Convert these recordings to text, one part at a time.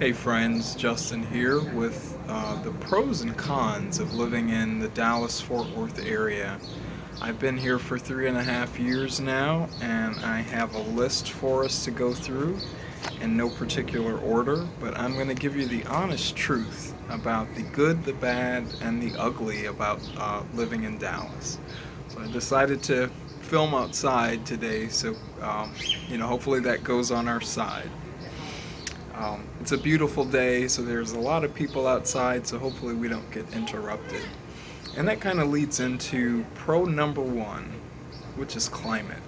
Hey friends, Justin here with the pros and cons of living in the Dallas-Fort Worth area. I've been here for 3.5 years now, and I have a list for us to go through in no particular order, but I'm going to give you the honest truth about the good, the bad, and the ugly about living in Dallas. So I decided to film outside today, so hopefully that goes on our side. It's a beautiful day, so there's a lot of people outside, so hopefully we don't get interrupted. And that kind of leads into pro number one, which is climate.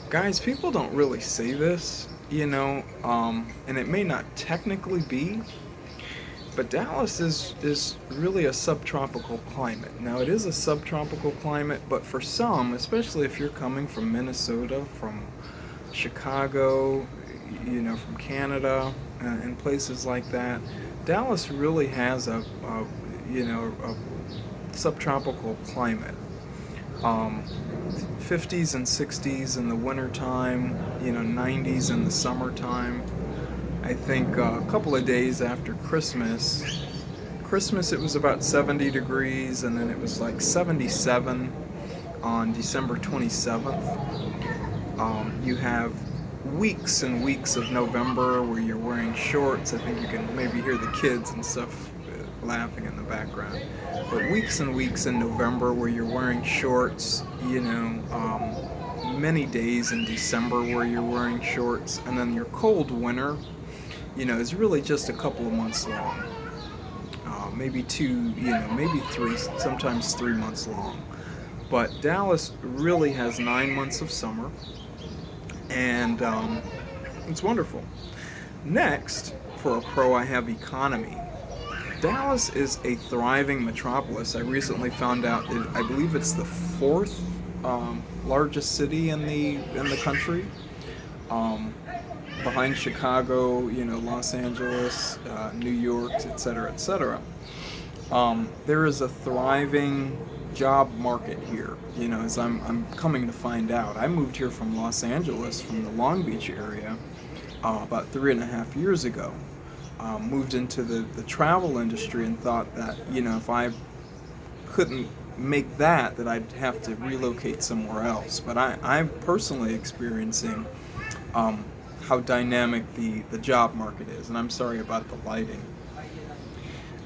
Guys, people don't really say this, and it may not technically be, but Dallas is really a subtropical climate. Now, it is a subtropical climate, but for some, especially if you're coming from Minnesota, from Chicago, from Canada, and places like that, Dallas really has a subtropical climate. 50s and 60s in the wintertime, 90s in the summertime. I think a couple of days after Christmas it was about 70 degrees, and then it was like 77 on December 27th. You have weeks and weeks of November where you're wearing shorts. I think you can maybe hear the kids and stuff laughing in the background. But weeks and weeks in November where you're wearing shorts, many days in December where you're wearing shorts, and then your cold winter, is really just a couple of months long. Maybe two, maybe three, sometimes 3 months long. But Dallas really has 9 months of summer, and it's wonderful. Next, for a pro, I have economy. Dallas is a thriving metropolis. I recently found out that I believe it's the fourth largest city in the country, behind Chicago, Los Angeles, New York, etc., etc. There is a thriving job market here. As I'm coming to find out, I moved here from Los Angeles, from the Long Beach area, about 3.5 years ago. Moved into the travel industry and thought that, if I couldn't make that I'd have to relocate somewhere else. But I'm personally experiencing how dynamic the job market is, and I'm sorry about the lighting.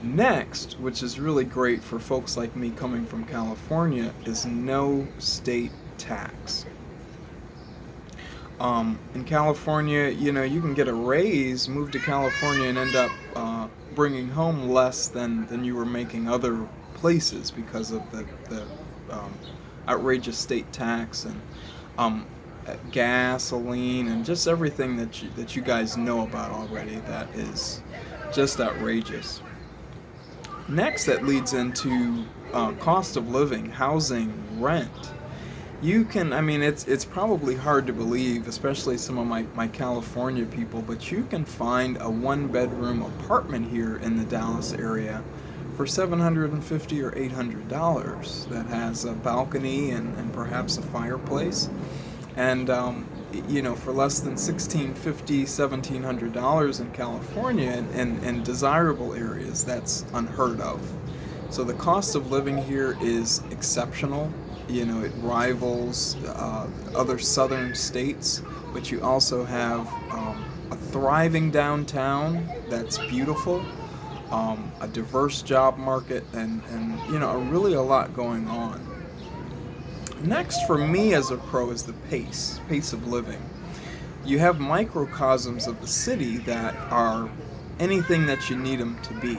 Next, which is really great for folks like me coming from California, is no state tax. In California, you can get a raise, move to California, and end up bringing home less than you were making other places because of the outrageous state tax and gasoline and just everything that you guys know about already that is just outrageous. Next, that leads into cost of living, housing, rent. It's probably hard to believe, especially some of my California people, but you can find a one-bedroom apartment here in the Dallas area for $750 or $800 that has a balcony and perhaps a fireplace. And for less than $1,650, $1,700 in California and desirable areas, that's unheard of. So the cost of living here is exceptional. It rivals other southern states, but you also have a thriving downtown that's beautiful, a diverse job market, and really a lot going on. Next, for me as a pro, is the pace of living. You have microcosms of the city that are anything that you need them to be.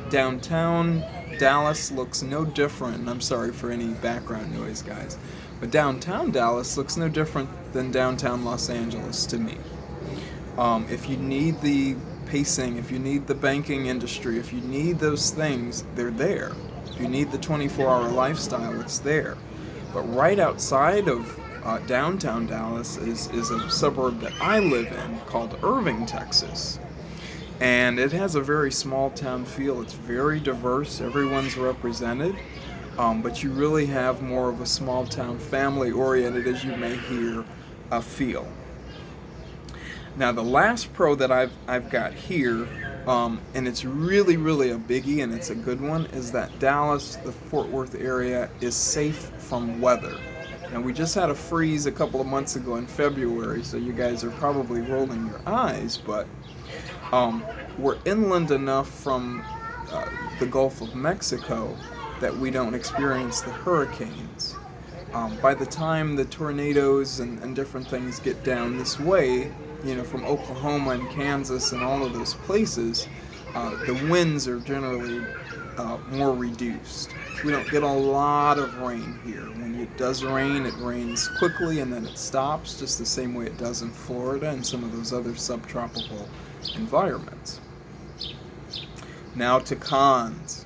Downtown Dallas looks no different, and I'm sorry for any background noise, guys, but downtown Dallas looks no different than downtown Los Angeles to me. If you need the pacing, if you need the banking industry, if you need those things, they're there. If you need the 24-hour lifestyle, it's there. But right outside of downtown Dallas is a suburb that I live in called Irving, Texas. And it has a very small town feel. It's very diverse. Everyone's represented. But you really have more of a small town, family oriented, as you may hear, feel. Now the last pro that I've got here, and it's really a biggie, and it's a good one, is that Dallas, the Fort Worth area, is safe from weather. Now we just had a freeze a couple of months ago in February, so you guys are probably rolling your eyes, but we're inland enough from the Gulf of Mexico that we don't experience the hurricanes. By the time the tornadoes and different things get down this way, from Oklahoma and Kansas and all of those places, the winds are generally more reduced. We don't get a lot of rain here. When it does rain, it rains quickly and then it stops, just the same way it does in Florida and some of those other subtropical environments. Now to cons.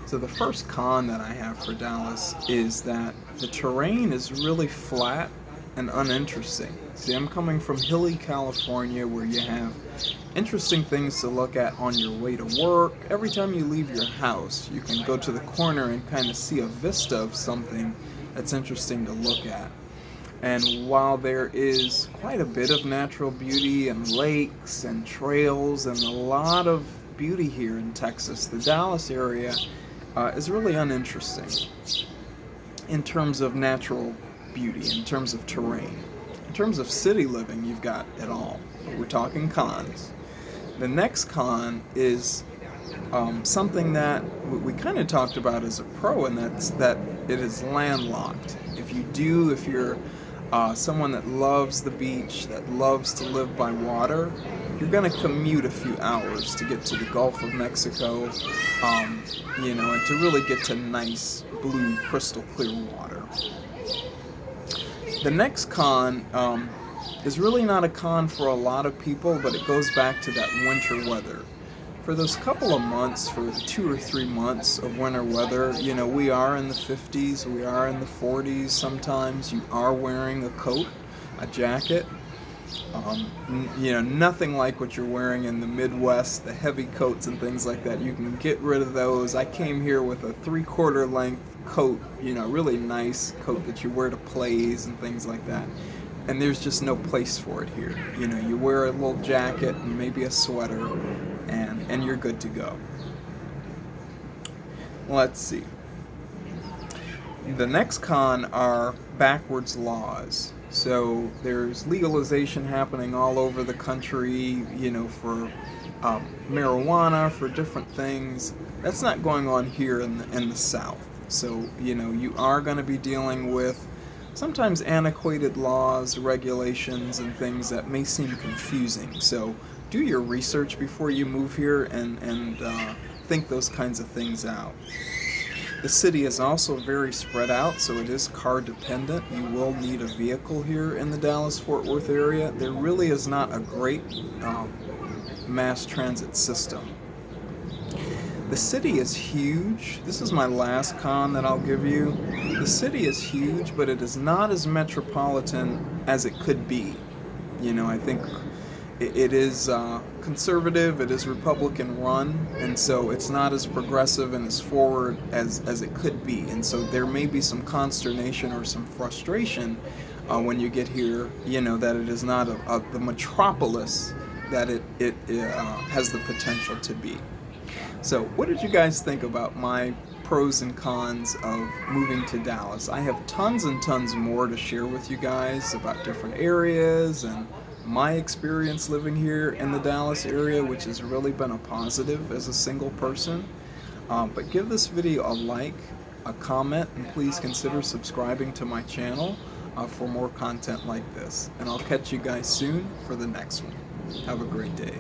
So the first con that I have for Dallas is that the terrain is really flat and uninteresting. See, I'm coming from hilly California, where you have interesting things to look at on your way to work. Every time you leave your house, you can go to the corner and kind of see a vista of something that's interesting to look at. And while there is quite a bit of natural beauty and lakes and trails and a lot of beauty here in Texas, the Dallas area is really uninteresting in terms of natural beauty, in terms of terrain. In terms of city living, you've got it all. We're talking cons. The next con is something that we kind of talked about as a pro, and that's that it is landlocked. If you're someone that loves the beach, that loves to live by water, you're going to commute a few hours to get to the Gulf of Mexico, and to really get to nice, blue, crystal clear water. The next con is really not a con for a lot of people, but it goes back to that winter weather. For those couple of months, for 2 or 3 months of winter weather, we are in the 50s, we are in the 40s sometimes. You are wearing a coat, a jacket. Nothing like what you're wearing in the Midwest, the heavy coats and things like that. You can get rid of those. I came here with a 3/4 length coat, really nice coat that you wear to plays and things like that. And there's just no place for it here. You wear a little jacket and maybe a sweater, and you're good to go. Let's see. The next con are backwards laws. So there's legalization happening all over the country, for marijuana, for different things. That's not going on here in the South. So, you are going to be dealing with sometimes antiquated laws, regulations, and things that may seem confusing. So do your research before you move here and think those kinds of things out. The city is also very spread out, so it is car dependent. You will need a vehicle here in the Dallas-Fort Worth area. There really is not a great mass transit system. The city is huge. This is my last con that I'll give you. The city is huge, but it is not as metropolitan as it could be. I think it is conservative, it is Republican run, and so it's not as progressive and as forward as it could be. And so there may be some consternation or some frustration when you get here, that it is not the metropolis that it has the potential to be. So what did you guys think about my pros and cons of moving to Dallas? I have tons and tons more to share with you guys about different areas and my experience living here in the Dallas area, which has really been a positive as a single person. But give this video a like, a comment, and please consider subscribing to my channel for more content like this. And I'll catch you guys soon for the next one. Have a great day.